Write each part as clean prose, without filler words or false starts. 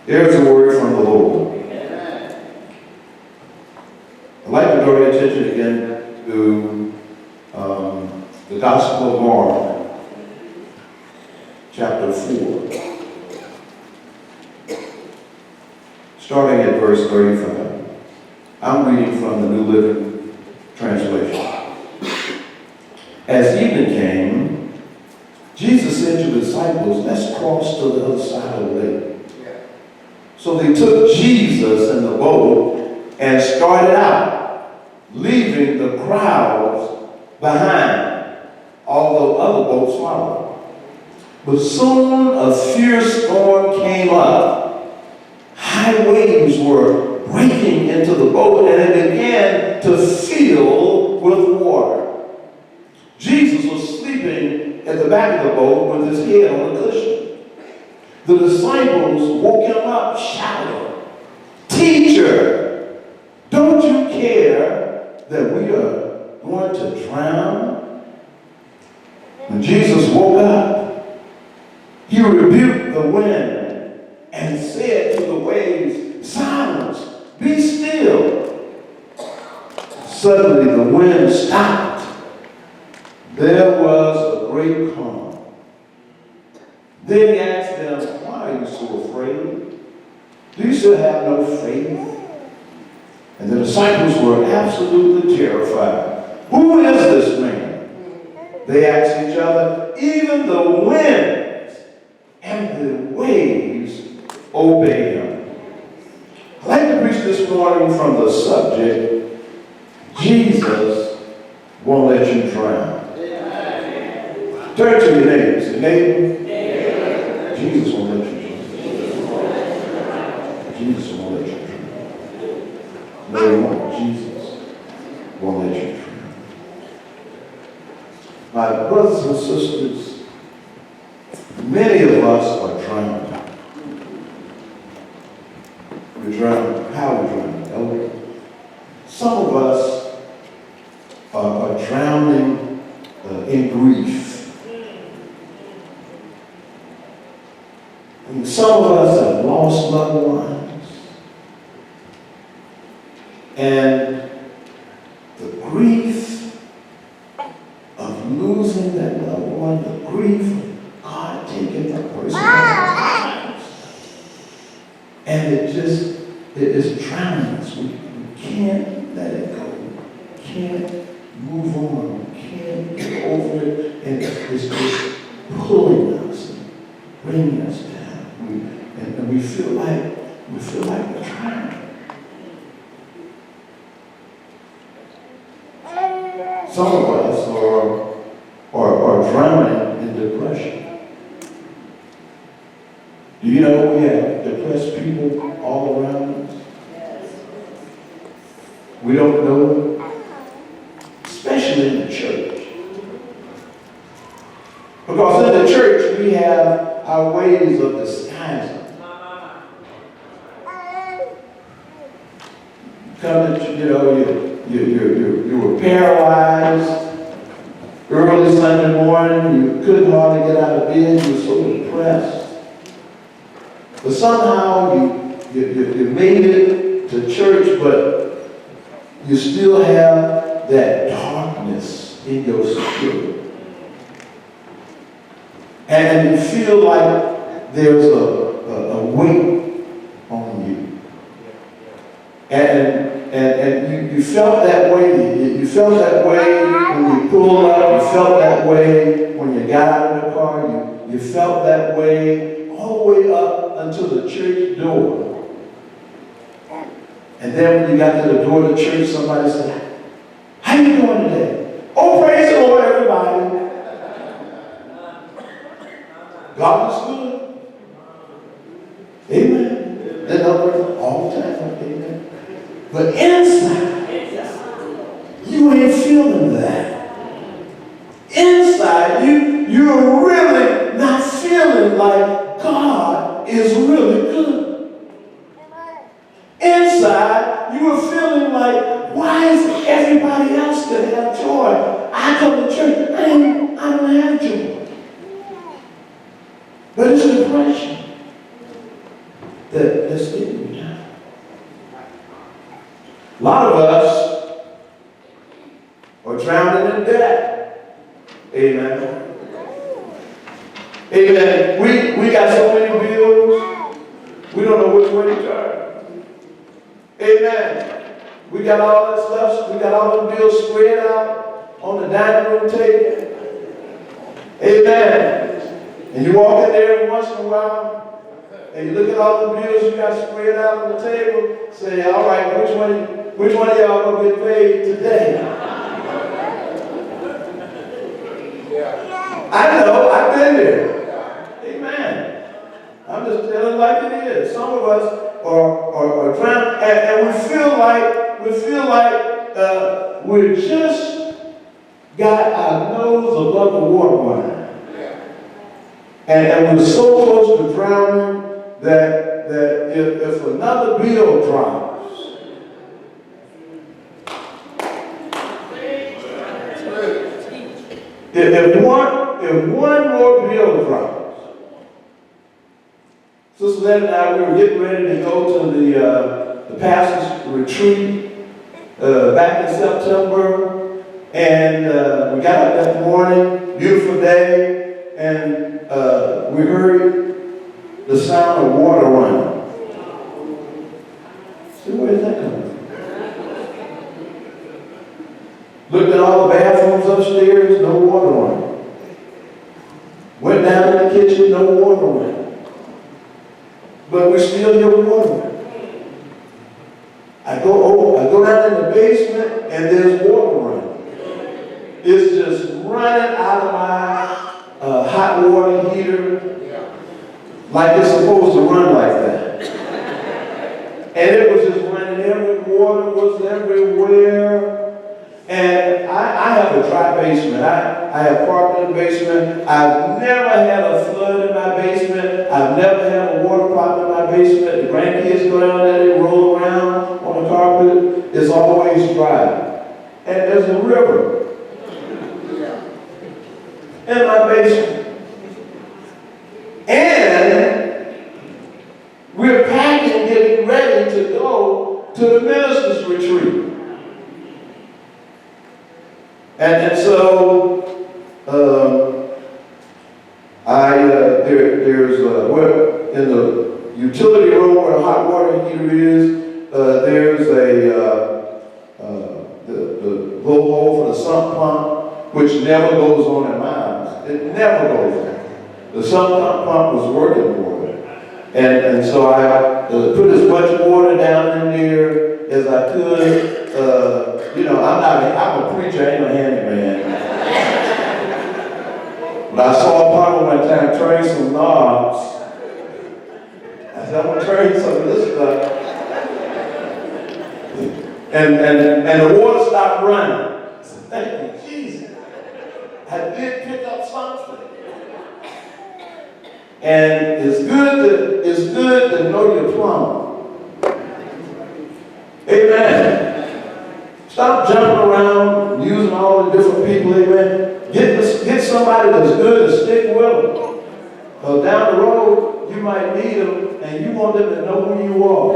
There's a word from the Lord. I'd like to draw your attention again to the Gospel of Mark, chapter 4, starting at verse 35. I'm reading from the New Living Translation. As evening came, Jesus said to the disciples, "Let's cross to the other side of the lake." So they took Jesus in the boat and started out, leaving the crowds behind, although other boats followed. But soon a fierce storm came up. High waves were breaking into the boat, and it began to fill with water. Jesus was sleeping at the back of the boat with his head on a cushion. The disciples woke him up, shouting, "Teacher, don't you care that we are going to drown?" When Jesus woke up, he rebuked the wind and said to the waves, "Silence, be still." Suddenly the wind stopped. There was a great calm. Then he asked them, "Why are you so afraid? Do you still have no faith?" And the disciples were absolutely terrified. "Who is this man?" They asked each other. "Even the winds and the waves obey him." I'd like to preach this morning from the subject, Jesus won't let you drown. Turn to your neighbor. Say, "Neighbor, Jesus won't let you drown." Jesus won't let you drown. No, he won't. Jesus won't let you drown. My brothers and sisters, many of us are drowning. We're drowning. How are we drowning? Some of us are drowning in grief. And some of us have lost loved ones. And the grief of losing that loved one, the grief of God taking that person out of our lives. And it is drowning us. We can't let it go. We can't move on. We can't get over it. And it's just pulling us and bringing us down. And we feel like we're drowning. Some of us are drowning in depression. Do you know we have depressed people all around us? We don't know it, especially in the church. Because in the church we have our ways of disguising. Come to, you were paralyzed early Sunday morning, you couldn't hardly get out of bed, you were so depressed. But somehow you made it to church, but you still have that darkness in your spirit. And you feel like there's a weight on you. And you felt that way. You felt that way when you pulled up. You felt that way when you got out of the car. You felt that way all the way up until the church door. And then when you got to the door of the church, somebody said, "How you doing today?" "Oh, praise the Lord, everybody. God is good." Amen. That number all the time. Amen. But inside, you ain't feeling that. Inside, you're really not feeling like God is really good. Inside, you are feeling like, why is everybody else that have joy? I come to church, I don't have joy. But it's depression. that's getting you down. A lot of us are drowning in debt. Amen. Amen. We got so many bills, we don't know which way to turn. Amen. We got all that stuff, we got all the bills spread out on the dining room table. Amen. And you walk in there every once in a while, and you look at all the bills you got spread out on the table, say, all right, which one of y'all gonna get paid today? I know, I've been there. Amen. I'm just telling it like it is. Some of us are trying, and we feel like we just got our nose above the waterline. And we're so close to drowning that if another bill drops, if one more bill drops, Sister Lynn and I, we were getting ready to go to the pastor's retreat back in September, and we got up that morning, beautiful day, and we heard the sound of water running. See, where is that coming from? Looked at all the bathrooms upstairs, no water running. Went down in the kitchen, no water running. But we still hear water running. I go down in the basement and there's water running. It's just running out of my hot water heater like it's supposed to run like that. And it was just running everywhere, water was everywhere. And I have a dry basement. I have parked in the basement. I've never had a flood in my basement. I've never had a water problem in my basement. The grandkids go down there, they roll around on the carpet. It's always dry. And there's a river in my basement. And we're packing, getting ready to go to the minister's retreat. And so there's in the utility room where the hot water heater is, there's the blowhole for the sump pump, which never goes on in my house. It never goes on. The sump pump was working for it. And so I put as much water down in there as I could. I'm a preacher, I ain't a handyman. But I saw a plumber one time turn some knobs. I said, I'm going to turn some of this stuff. And the water stopped running. I said, thank you, Jesus. I did pick up something. And it's good to know your plumber. Amen. Stop jumping around, using all the different people, amen. Get somebody that's good and stick with them. Because down the road, you might need them, and you want them to know who you are.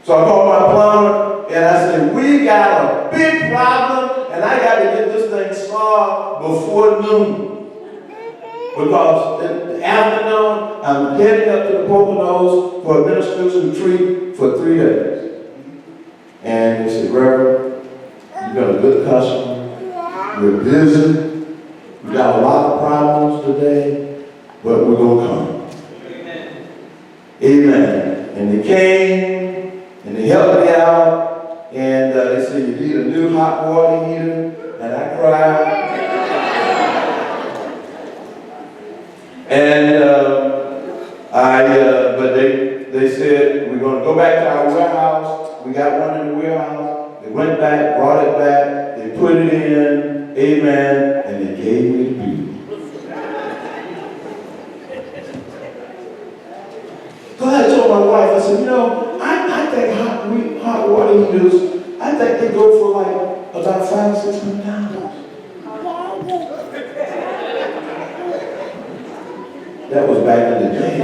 So I called my plumber, and I said, we got a big problem, and I got to get this thing solved before noon. Because in the afternoon, I'm heading up to the Poconos for a minister's retreat for 3 days. And he said, Reverend, you've been a good customer. We're busy. We got a lot of problems today, but we're going to come. Amen. Amen. And they came, and they helped me out, and they said, you need a new hot water heater, and I cried. And but they said, we're going to go back to our warehouse. We got one in the warehouse. They went back, brought it back. They put it in, amen, and they gave me the bill. So I told my wife, I said, I think hot water heaters, I think they go for like about $500-$600. That was back in the day.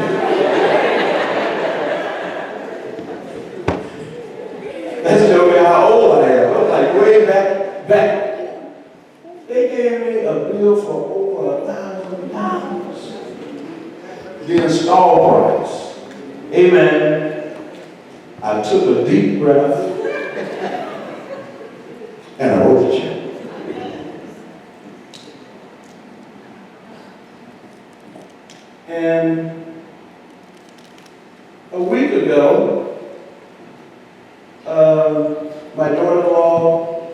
That shows me how old I am. I was like way back. They gave me a bill for over $1,000. The install price. Amen. I took a deep breath and I wrote the check. And a week ago, my daughter-in-law,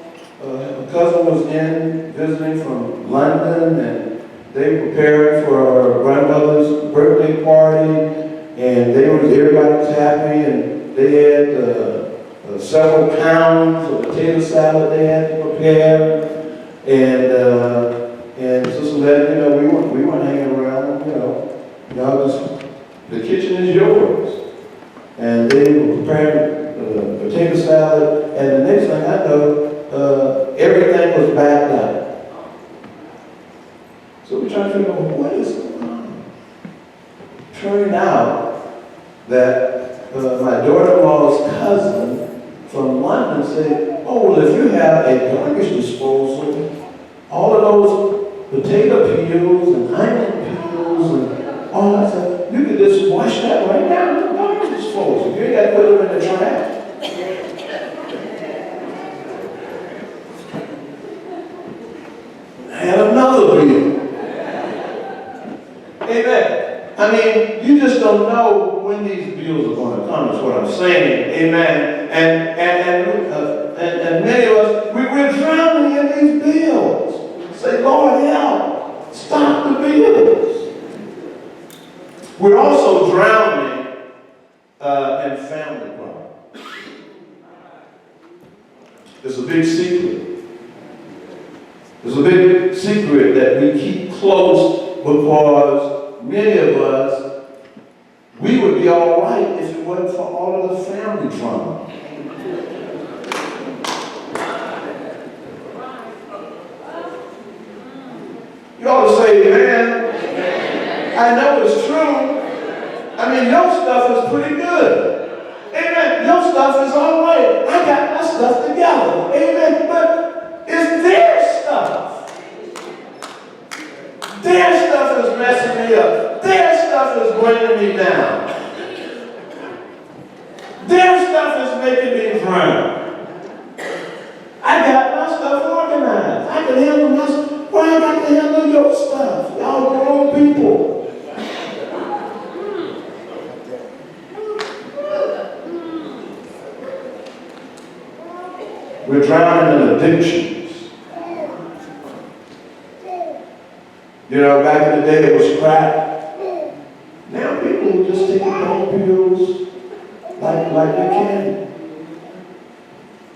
her cousin was in visiting from London, and they prepared for her grandmother's birthday party, and everybody was happy, and they had several pounds of potato salad they had to prepare, and Sister Letty, we weren't hanging around, y'all just, the kitchen is yours. And they were preparing potato salad, and the next thing I know, everything was backed up. So we're trying to figure out what is going on. Turned out that my daughter-in-law's cousin from London said, oh, well, if you have a garbage disposal, all of those potato peels and onion peels and all that stuff, you could just wash that right down in the garbage disposal. You ain't got to put them in the trash. I had another bill. Amen. I mean, you just don't know when these bills are going to come, is what I'm saying. Amen. And many of us, we're drowning in these bills. Say, Lord, help. Stop the bills. We're also drowning in family problems. It's a big secret. It's a big secret that we keep close because many of us, we would be all right if it wasn't for all of the family trauma. You ought to say, amen. I know it's true. I mean, your stuff is pretty good. Amen. Your stuff is all right. I got my stuff together. Amen. But it's their stuff. Their stuff is messing me up. Their stuff is bringing me down. Their stuff is making me drown. I got my stuff organized. I can handle my stuff. Why I got to handle your stuff? Y'all grown people. We're drowning in addictions. Back in the day it was crack. Now people just take pain pills like they can.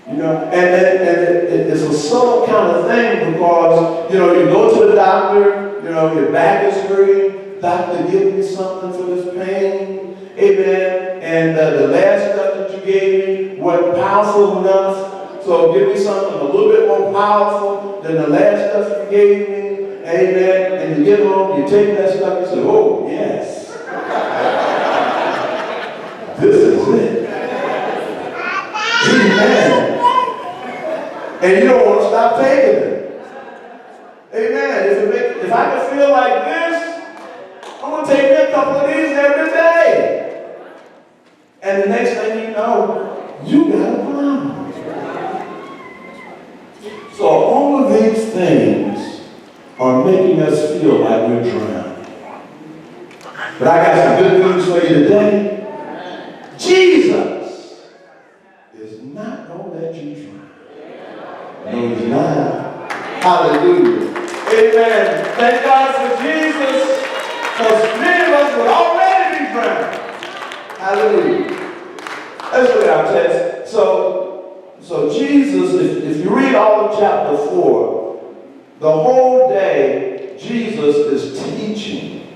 And it's a subtle kind of thing because, you go to the doctor, your back is hurting, doctor, give me something for this pain, amen, and the last stuff that you gave me wasn't powerful enough, so give me something a little bit more powerful than the last stuff you gave me, amen, and you get home, you take that stuff, you say, oh, yes, this is it, amen. And you don't want to stop taking it. Amen. If I can feel like this, I'm going to take me a couple of these every day. And the next thing you know, you got a problem. So all of these things are making us feel like we're drowning. But I got some good news for you today. Jesus is not going to let you drown. No, he's not. Hallelujah. Amen. Thank God for Jesus, because many of us would already be drowned. Hallelujah. Let's look at our text. So Jesus, if you read all of chapter 4, the whole day Jesus is teaching.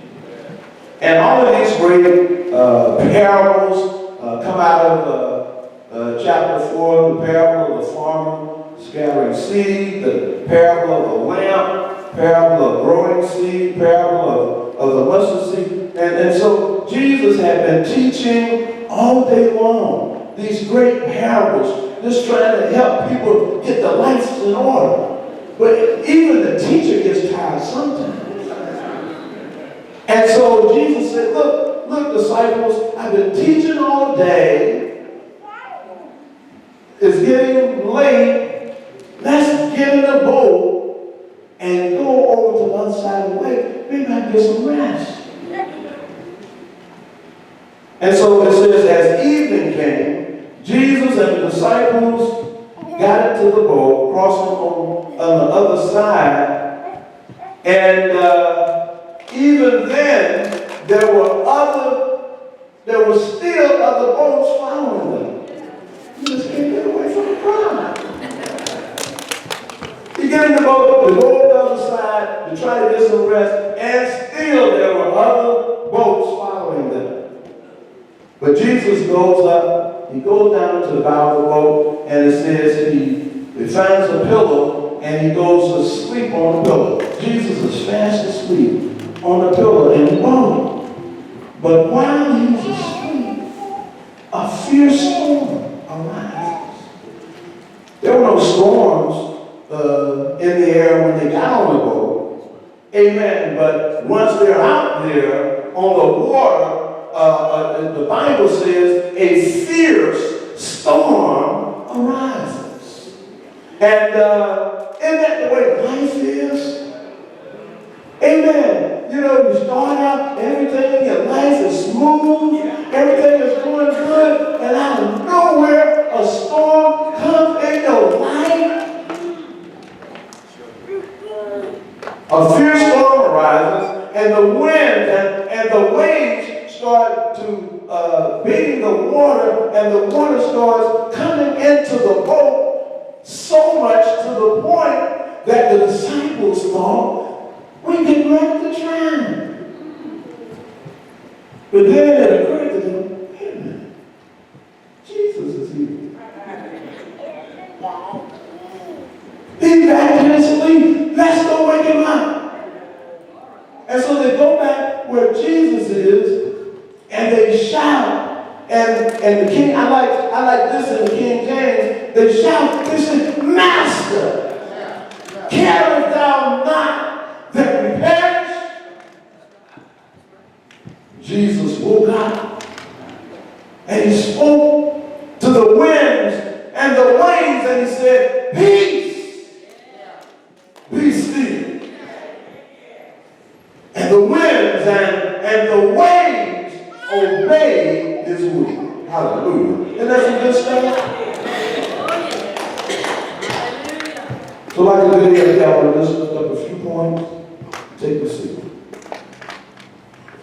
And all of these great parables come out of chapter 4, the parable of the farmer scattering seed, the parable of the lamp, parable of growing seed, parable of the mustard seed. And so Jesus had been teaching all day long these great parables, just trying to help people get their lives in order. But even the teacher gets tired sometimes. And so Jesus said, look, disciples, I've been teaching all day. It's getting late. Let's get in the boat and go over to the other side of the lake. Maybe I can get some rest. And so it says, as evening came, Jesus and the disciples got into the boat, crossing on the other side, and even then, there were still other boats following them. You just can't get away from the crowd. You get in the boat, to go to the other side, to try to get some rest, and still there were other boats following them. But Jesus goes up, he goes down to the bow of the boat, and it says he finds a pillow, and he goes to sleep on the pillow. Jesus is fast asleep on the pillow in the boat. But while he was asleep, a fierce storm arises. There were no storms in the air when they got on the boat. Amen. But once they're out there on the water, the Bible says a fierce storm arises. And isn't that the way life is? Amen. You know, you start out, everything in your life is smooth, everything is going good, and out of nowhere, a storm comes in your life. A fierce storm arises, and the wind and the waves start to beating the water, and the water starts coming into the boat so much to the point that the disciples thought, we get ready to drown. But then it occurred to them, wait a minute, Jesus is here. He's back in his sleep. Let's go wake him up. And so they go back where Jesus is, and they shout. And the king, I like this in the King James. They shout. They say, Master, carest thou not that we perish? Jesus woke up and he spoke to the winds and the waves, and he said, peace, be still. And the winds and the waves obeyed his will. Hallelujah. Isn't that some good stuff? So like a video, I want to just lift up a few points. Take a seat.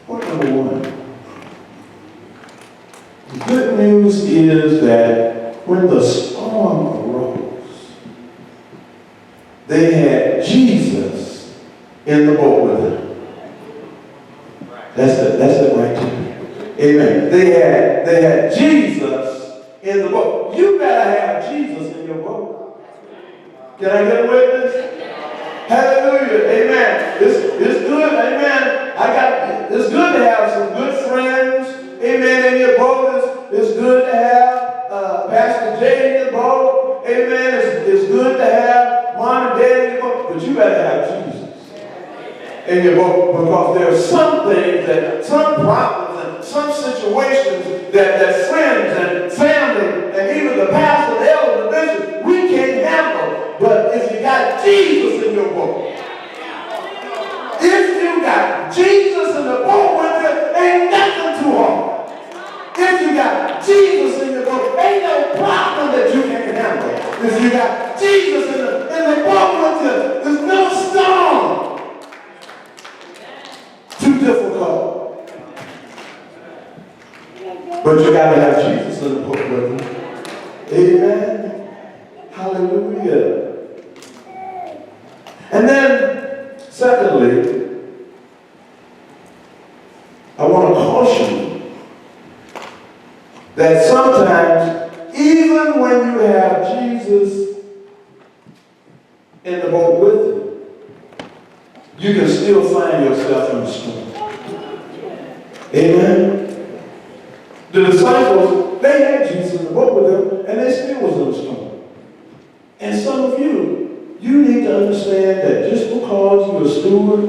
Point number one. The good news is that when the storm arose, they had Jesus in the boat with them. That's it right there. Amen. They had Jesus in the boat. You better have Jesus in your boat. Can I get a witness? Hallelujah. Amen. It's good. Amen. It's good to have some good friends. Amen. In your boat. It's good to have Pastor Jay in your boat. Amen. It's good to have Mom and Dad in your boat. But you better have Jesus in your boat, because there are some things some problems and some situations that friends and family and even the pastor, the elder, the bishop, we can't handle. But if you got Jesus in your boat, if you got Jesus in the boat with you, ain't nothing too hard. If you got Jesus in your boat, ain't no problem that you can't handle. If you got Jesus in the boat with you, there's no storm too difficult. But you got to have Jesus in the boat with you. Amen. Hallelujah. And then, secondly, I want to caution you that sometimes, even when you have Jesus in the boat with you, you can still find yourself in the storm. Amen. The disciples, they had Jesus in the boat with them, and they still was in the storm. And some of you, you need to understand that just because you're a steward,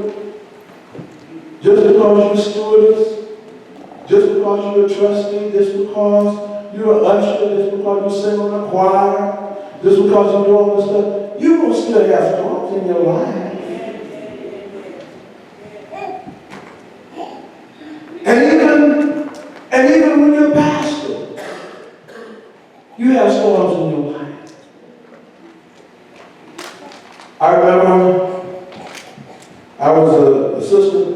just because you're a stewardess, just because you're a trustee, just because you're an usher, just because you sing on the choir, just because you do all this stuff, you will still have storms in your life. And even when you're a pastor, you have storms in your life. I remember I was an assistant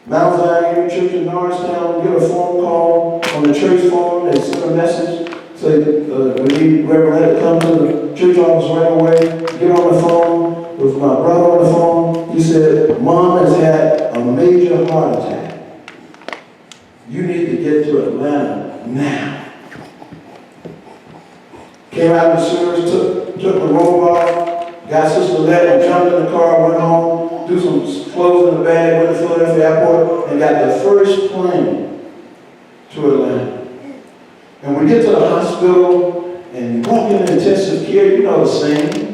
Mount Zion Church in Norristown. Get a phone call on the church phone. They sent a message, say we need Reverend to come to the church office right away. Get on the phone with my brother on the phone. He said, Mom has had a major heart attack. You need to get to Atlanta now. Came out of the service, took the robe off, got Sister Letty, jumped in the car, went home, threw some clothes in the bag, went to Philadelphia Airport, and got the first plane to Atlanta. And we get to the hospital, and you walk in intensive care, you know the scene.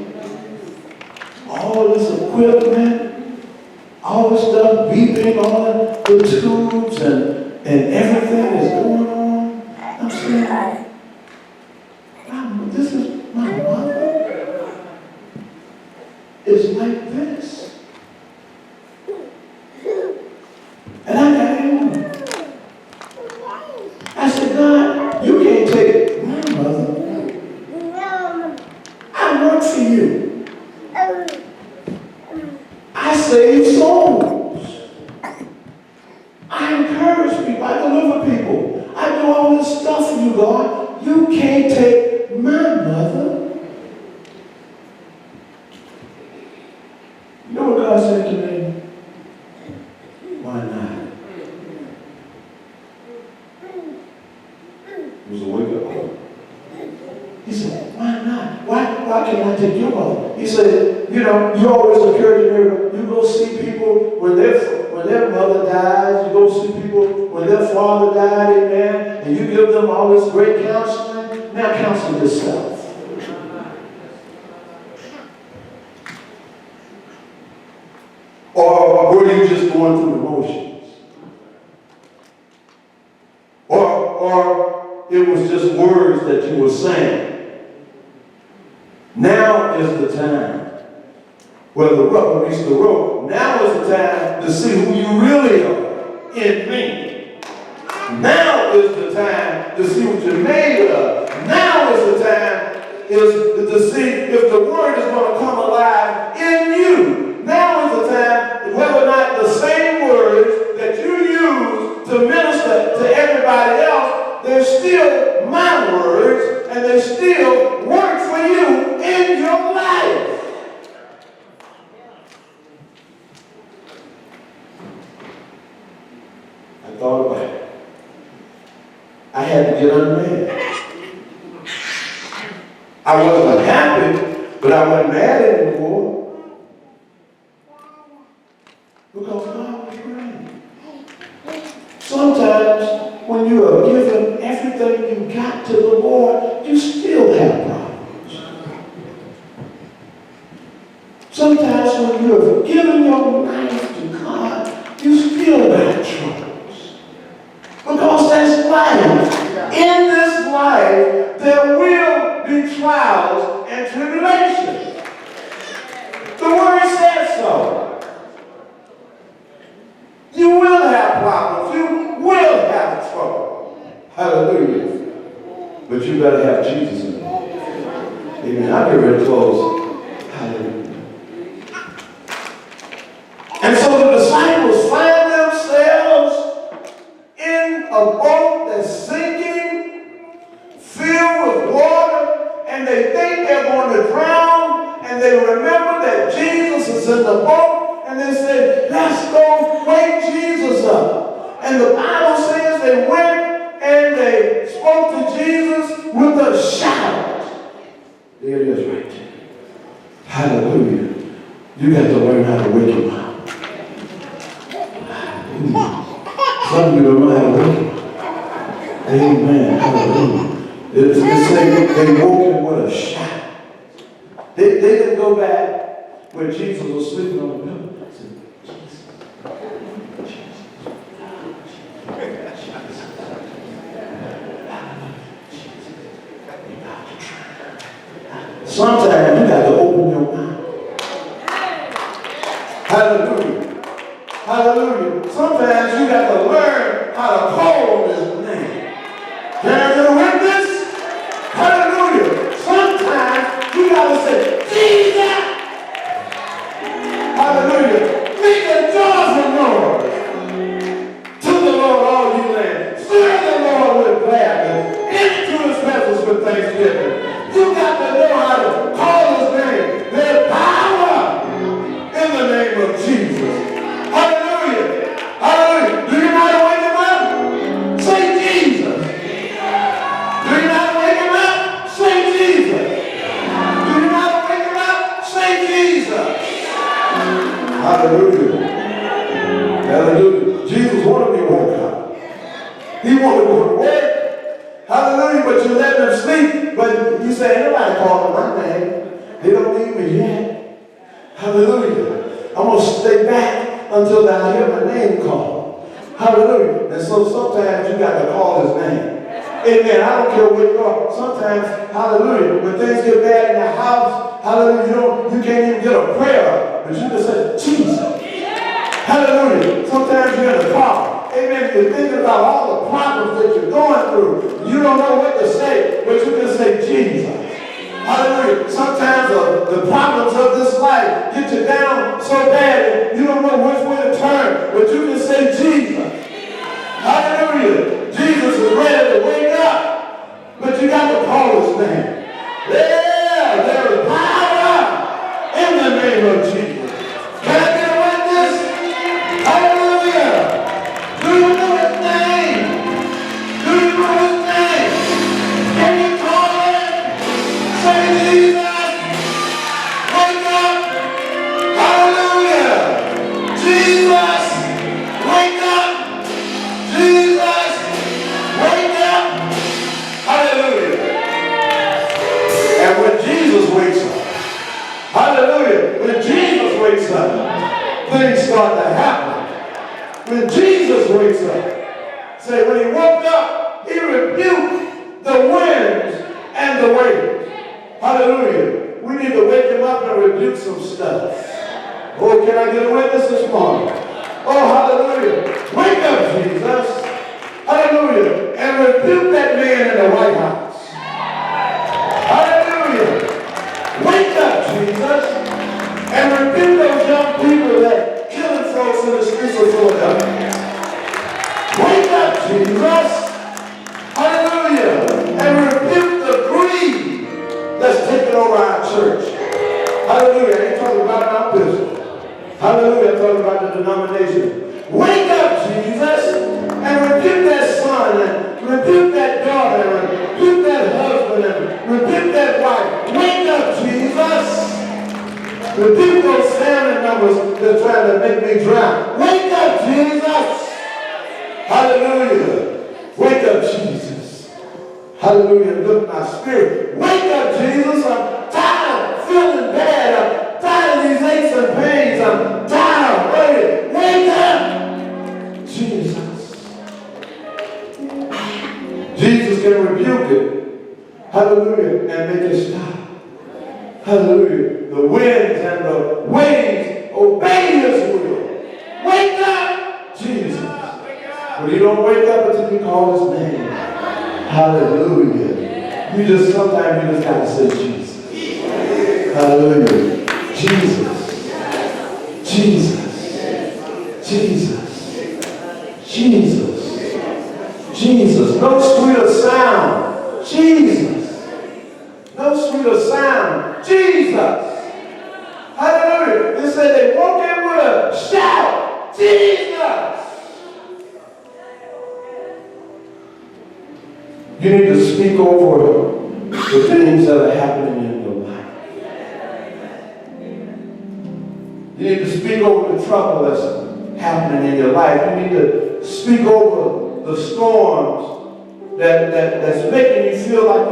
All this equipment, all this stuff beeping on the tubes, and everything is going on. I'm saying, this is my mother. It's like this. And I got home. I said, God, you can't take my mother. I work for you. I save souls. I encourage people. I deliver people. I do all this stuff for you, God. You can't take my mother. You know what God said to me? Why not? It was a wake-up call. He said, why not? Why can't I take your mother? He said, you know, you always encourage me. You go see people when their mother dies. You go see people when their father died, amen, and you give them all this great counseling. Now counsel yourself. Or were you just going through the motions? Or it was just words that you were saying. Now is the time. Well, the rubber meets the road. Now is the time to see who you really are in me. Now is the time to see what you're made of. Now is the time to see if the word is going to come alive in you. Now is the time whether or not the same words that you use to minister to everybody else, they're still my words and they still work for you in your life. I thought about it. I had to get unmad. I wasn't happy, but I wasn't mad anymore. Because God was great. Sometimes when you are given everything you got to the Lord, you still have problems. Sometimes when you have given your life to God, you still got troubles. Because that's life. In this life, there will be trials and tribulations. The word says so. You will have problems. You will have trouble. Hallelujah. But you better have Jesus in it. Amen. I'll get ready to close. Hallelujah. And so the disciples find themselves in a boat that's sinking, filled with water, and they think they're going to drown, and they remember that Jesus is in the boat, and they said, let's go wake Jesus up. And the Bible says they went and they spoke to Jesus with a shout. There it is right there. Hallelujah. You got to learn how to wake him up. Some of you don't know how to wake. Amen. Hallelujah. It say they woke him with a shout. They didn't go back where Jesus was sleeping on the pillow. They said, sometimes you got to open your mouth. Hallelujah. Hallelujah. Sometimes you got to learn how to call his name. Can I get a witness? Hallelujah. Sometimes you got to say, Jesus. Hallelujah. Make a joyful noise to the Lord, all you land. Serve the Lord with gladness. Into his presence with thanksgiving. You got to know how to call his name. There's power in the name of Jesus. Hallelujah. Hallelujah. Do you know how to wake him up? Say Jesus. Do you know how to wake him up? Say Jesus. Do you know how to wake him up? Say Jesus. Hallelujah. Hallelujah. Jesus wanted me to woke up. He wanted to go to work. Hallelujah, but you let them sleep. But you say, ain't nobody calling my name. They don't need me yet. Hallelujah. I'm going to stay back until I hear my name called. Hallelujah. And so sometimes you got to call his name. Amen. I don't care where you are. Sometimes, hallelujah, when things get bad in the house, hallelujah, you can't even get a prayer. But you just say, Jesus. Hallelujah. Sometimes you're in the car. Amen. You're thinking about all the problems that you're going through. You don't know what to say, but you can say Jesus. Hallelujah. Sometimes the problems of this life get you down so bad that you don't know which way to turn, but you can say Jesus. Hallelujah. Jesus is ready to wake up, but you got to call his name. Yeah, there is power in the name of Jesus. Can I get a witness? Hallelujah. Do you know his name? Do you know his name? Can you call him? Say Jesus. Wake up. Hallelujah. Jesus. Wake up. Jesus. Wake up. Hallelujah. And when Jesus wakes up, hallelujah, when Jesus wakes up, things start to happen. When Jesus wakes up, say when he woke up, he rebuked the winds and the waves. Hallelujah. We need to wake him up and rebuke some stuff. Oh, can I get a witness this morning? Oh, hallelujah. Wake up, Jesus. Hallelujah. And rebuke that man in the White House. Hallelujah. Wake up, Jesus. And rebuke those young people that killing folks in the streets of Philadelphia. Wake up, Jesus. Hallelujah. And rebuke the greed that's taking over our church. Hallelujah. I ain't talking about our business. Hallelujah. I'm talking about the denomination. Wake up, Jesus. And rebuke that son. And rebuke that daughter. And rebuke that husband. And rebuke that wife. Wake up, Jesus. Rebuke those family members that are trying to make me drown. Wake up, Jesus. Hallelujah. Wake up, Jesus. Hallelujah. Lift my spirit. Wake up, Jesus. I'm tired of feeling bad. I'm tired of these aches and pains. I'm tired of waiting. Wake up, Jesus. Jesus can rebuke it. Hallelujah. And make it stop. Hallelujah. The winds and the waves obey his will. Wake up, Jesus. But you don't wake up until you call his name. Hallelujah. Sometimes you just gotta say Jesus. Hallelujah. Jesus. Jesus. Jesus. Jesus. Jesus. No sweeter sound. Jesus. No sweeter sound. Jesus. Hallelujah. They said they woke in with a shout. Jesus. You need to speak over the things that are happening in your life. You need to speak over the trouble that's happening in your life. You need to speak over the storms that's making you feel like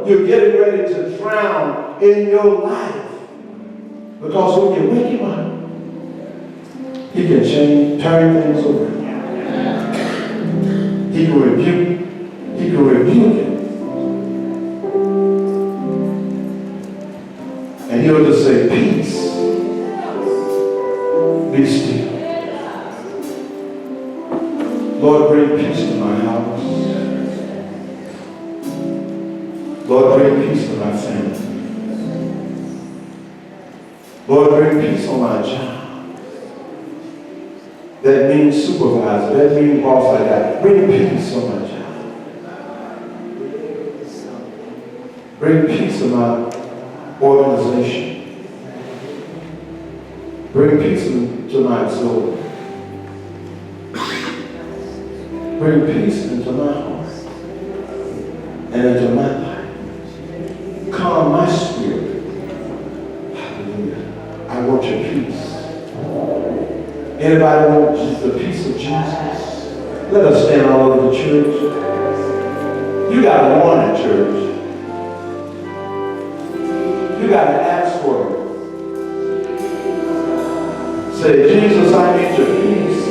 you're getting ready to drown in your life. Because when you wake him up, he can turn things over. He can rebuke it. And he'll just say, peace, be still. Lord, bring peace to my house. Lord, bring peace to my family. Lord, bring peace on my job. That means supervisor. That means boss like that. Bring peace on my job. Bring peace in my organization. Bring peace into my soul. Bring peace into my heart and into my life. Calm my spirit. Hallelujah. I want your peace. Anybody want the peace of Jesus? Let us stand all over the church. You got to want it, church. You got to ask for it. Say, Jesus, I need your peace.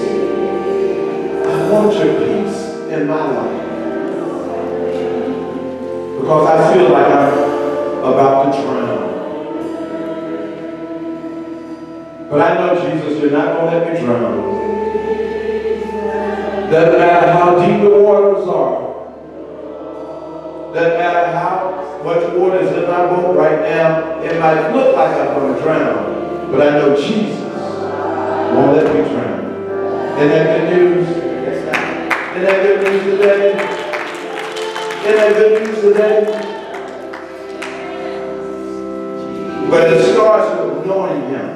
I want your peace in my life. Because I feel like I'm about to drown. But I know, Jesus, you're not going to let me drown. Doesn't matter how deep the waters are. Doesn't matter how much water is in my boat right now. It might look like I'm going to drown. But I know Jesus won't let me drown. Isn't that good news? Isn't that good news today? Isn't that good news today? But it starts with knowing him.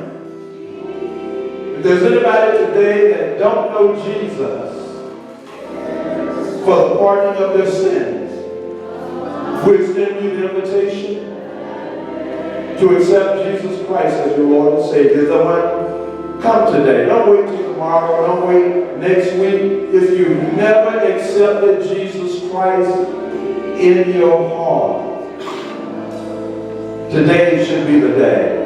If there's anybody today that don't know Jesus for the pardoning of their sins, we extend you the invitation to accept Jesus Christ as your Lord and Savior. Someone, come today. Don't wait till tomorrow. Don't wait next week. If you've never accepted Jesus Christ in your heart, today should be the day.